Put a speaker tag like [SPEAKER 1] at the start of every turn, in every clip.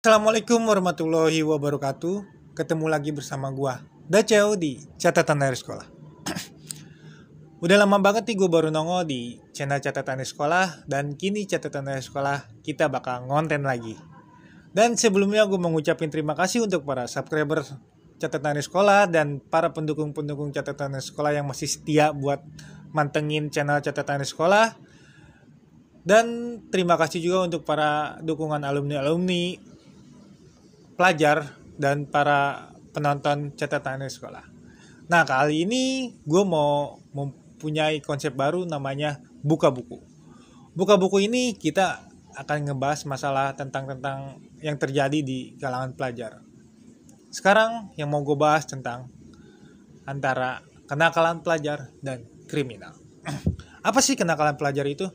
[SPEAKER 1] Assalamualaikum warahmatullahi wabarakatuh. Ketemu lagi bersama gua Daceo di Catatan Dari Sekolah. Udah lama banget nih gue baru nongol di channel Catatan Dari Sekolah. Dan kini Catatan Dari Sekolah kita bakal ngonten lagi. Dan sebelumnya gue mengucapkan terima kasih untuk para subscriber Catatan Dari Sekolah dan para pendukung-pendukung Catatan Dari Sekolah yang masih setia buat mantengin channel Catatan Dari Sekolah. Dan terima kasih juga untuk para dukungan alumni-alumni, pelajar, dan para penonton Catatan Dari Sekolah. Nah, kali ini gue mau mempunyai konsep baru namanya Buka Buku. Buka Buku ini kita akan ngebahas masalah tentang yang terjadi di kalangan pelajar. Sekarang yang mau gue bahas tentang antara kenakalan pelajar dan kriminal. Apa sih kenakalan pelajar itu?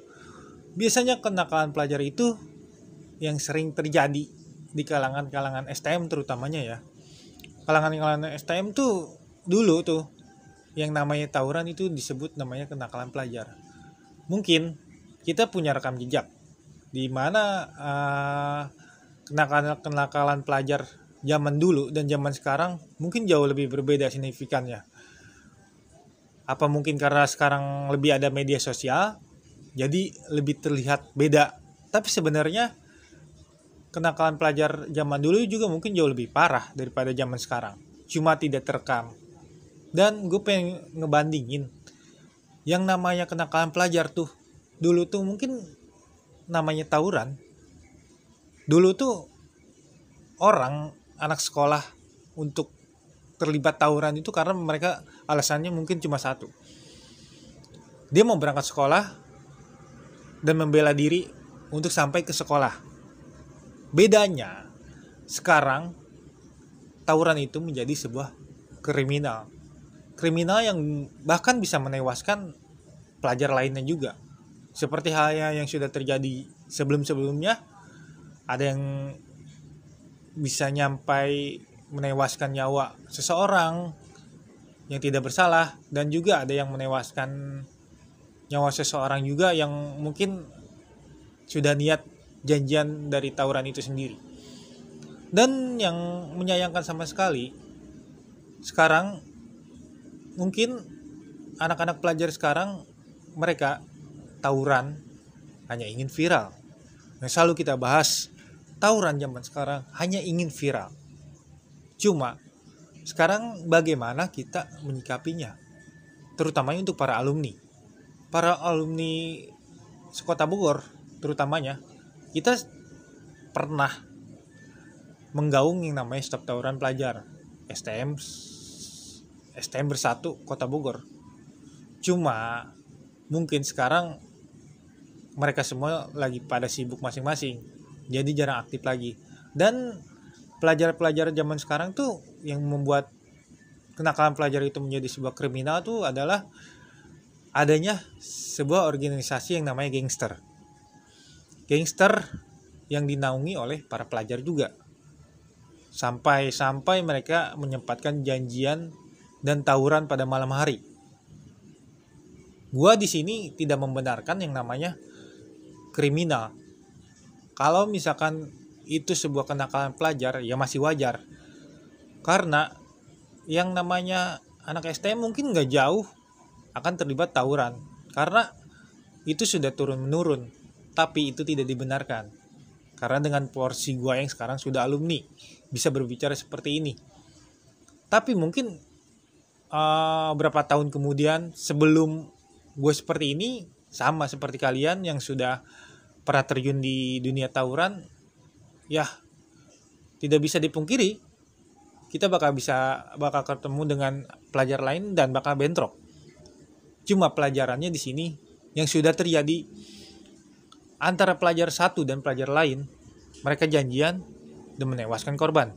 [SPEAKER 1] Biasanya kenakalan pelajar itu yang sering terjadi di kalangan STM terutamanya ya. Kalangan STM tuh dulu tuh yang namanya tawuran itu disebut namanya kenakalan pelajar. Mungkin kita punya rekam jejak di mana kenakalan pelajar zaman dulu dan zaman sekarang mungkin jauh lebih berbeda signifikannya. Apa mungkin karena sekarang lebih ada media sosial, jadi lebih terlihat beda. Tapi sebenarnya kenakalan pelajar zaman dulu juga mungkin jauh lebih parah daripada zaman sekarang. Cuma tidak terekam. Dan gue pengen ngebandingin. Yang namanya kenakalan pelajar tuh, dulu tuh mungkin namanya tawuran. Dulu tuh orang, anak sekolah untuk terlibat tawuran itu karena mereka alasannya mungkin cuma satu. Dia mau berangkat sekolah dan membela diri untuk sampai ke sekolah. Bedanya, sekarang tawuran itu menjadi sebuah kriminal. Kriminal yang bahkan bisa menewaskan pelajar lainnya juga. Seperti halnya yang sudah terjadi sebelum-sebelumnya, ada yang bisa nyampai menewaskan nyawa seseorang yang tidak bersalah, dan juga ada yang menewaskan nyawa seseorang juga yang mungkin sudah niat janjian dari tawuran itu sendiri. Dan yang menyayangkan sama sekali, sekarang mungkin anak-anak pelajar sekarang mereka tawuran hanya ingin viral. Yang selalu kita bahas, tawuran zaman sekarang hanya ingin viral. Cuma sekarang bagaimana kita menyikapinya, terutamanya untuk para alumni Sekota Bogor terutamanya. Kita pernah menggaung yang namanya stop tawuran pelajar STM Bersatu Kota Bogor. Cuma mungkin sekarang mereka semua lagi pada sibuk masing-masing, jadi jarang aktif lagi. Dan pelajar-pelajar zaman sekarang tuh yang membuat kenakalan pelajar itu menjadi sebuah kriminal tuh adalah adanya sebuah organisasi yang namanya gangster yang dinaungi oleh para pelajar juga. Sampai mereka menyempatkan janjian dan tawuran pada malam hari. Gua di sini tidak membenarkan yang namanya kriminal. Kalau misalkan itu sebuah kenakalan pelajar, ya masih wajar. Karena yang namanya anak STM mungkin nggak jauh akan terlibat tawuran, karena itu sudah turun-menurun. Tapi itu tidak dibenarkan, karena dengan porsi gua yang sekarang sudah alumni bisa berbicara seperti ini. Tapi mungkin berapa tahun kemudian sebelum gue seperti ini, sama seperti kalian yang sudah pernah terjun di dunia tawuran, ya tidak bisa dipungkiri kita bakal ketemu dengan pelajar lain dan bakal bentrok. Cuma pelajarannya di sini yang sudah terjadi antara pelajar satu dan pelajar lain, mereka janjian dan menewaskan korban.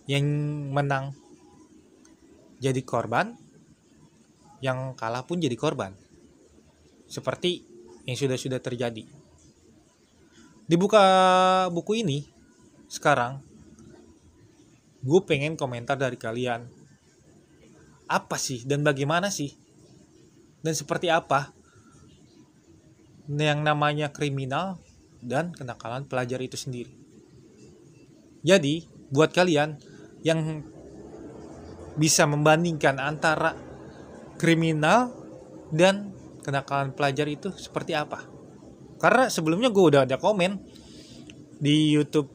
[SPEAKER 1] Yang menang jadi korban, yang kalah pun jadi korban. Seperti yang sudah terjadi. Di Buka Buku ini sekarang gue pengen komentar dari kalian. Apa sih dan bagaimana sih dan seperti apa yang namanya kriminal dan kenakalan pelajar itu sendiri? Jadi buat kalian yang bisa membandingkan antara kriminal dan kenakalan pelajar itu seperti apa? Karena sebelumnya gue udah ada komen di YouTube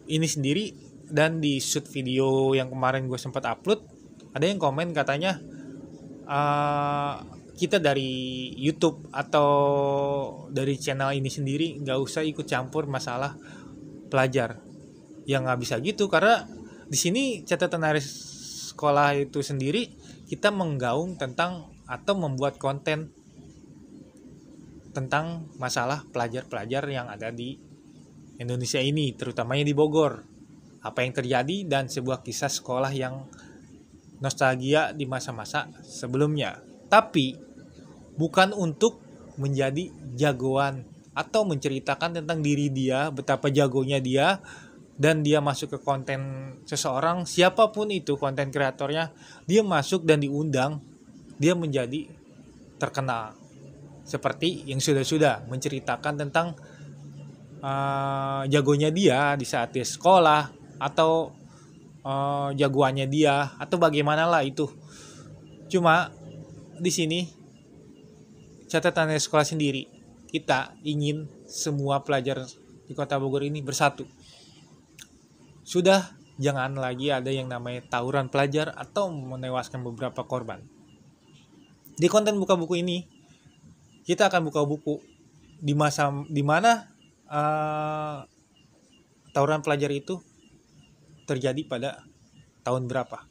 [SPEAKER 1] ini sendiri, dan di shoot video yang kemarin gue sempat upload, ada yang komen katanya kita dari YouTube atau dari channel ini sendiri nggak usah ikut campur masalah pelajar. Ya nggak bisa gitu, karena di sini catatan hari sekolah itu sendiri kita menggaung tentang atau membuat konten tentang masalah pelajar-pelajar yang ada di Indonesia ini, terutamanya di Bogor. Apa yang terjadi dan sebuah kisah sekolah yang nostalgia di masa-masa sebelumnya. Tapi bukan untuk menjadi jagoan atau menceritakan tentang diri dia, betapa jagonya dia, dan dia masuk ke konten seseorang, siapapun itu konten kreatornya, dia masuk dan diundang, dia menjadi terkenal. Seperti yang sudah menceritakan tentang jagonya dia di saat dia sekolah, atau jagoannya dia, atau bagaimana lah itu. Cuma di sini catatan dari sekolah sendiri, kita ingin semua pelajar di Kota Bogor ini bersatu. Sudah jangan lagi ada yang namanya tawuran pelajar atau menewaskan beberapa korban. Di konten buka buku ini kita akan buka buku di masa di mana tawuran pelajar itu terjadi pada tahun berapa.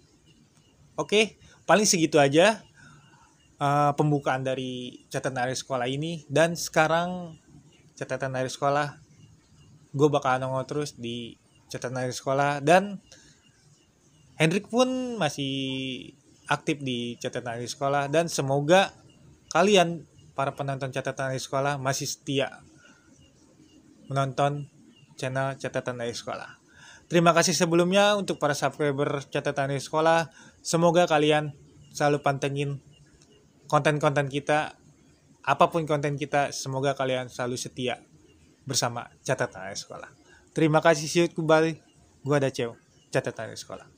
[SPEAKER 1] Oke, paling segitu aja pembukaan dari catatan hari sekolah ini. Dan sekarang catatan hari sekolah gue bakal nongol terus di catatan hari sekolah, dan Hendrik pun masih aktif di catatan hari sekolah, dan semoga kalian para penonton catatan hari sekolah masih setia menonton channel catatan hari sekolah. Terima kasih sebelumnya untuk para subscriber catatan hari sekolah. Semoga kalian selalu pantengin konten-konten kita, apapun konten kita, semoga kalian selalu setia bersama catatan hari sekolah. Terima kasih, see you kembali. Gua Daceo, catatan hari sekolah.